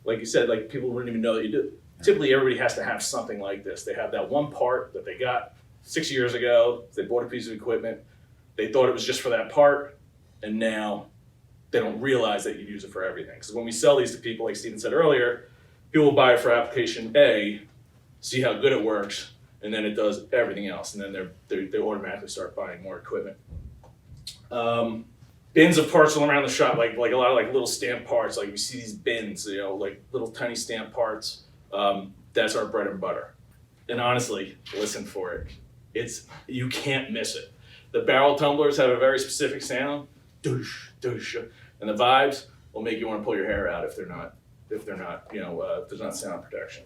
like you said, like people wouldn't even know that you do. Typically, everybody has to have something like this. They have that one part that they got 6 years ago. They bought a piece of equipment. They thought it was just for that part, and now they don't realize that you use it for everything. Because when we sell these to people, like Steven said earlier, people will buy it for application A, see how good it works, and then it does everything else, and then they automatically start buying more equipment. Bins of parts all around the shop, like a lot of like little stamp parts. Like we see these bins, like little tiny stamp parts. That's our bread and butter. And honestly, listen for it. You can't miss it. The barrel tumblers have a very specific sound, doosh, doosh, and the vibes will make you want to pull your hair out if there's not sound protection.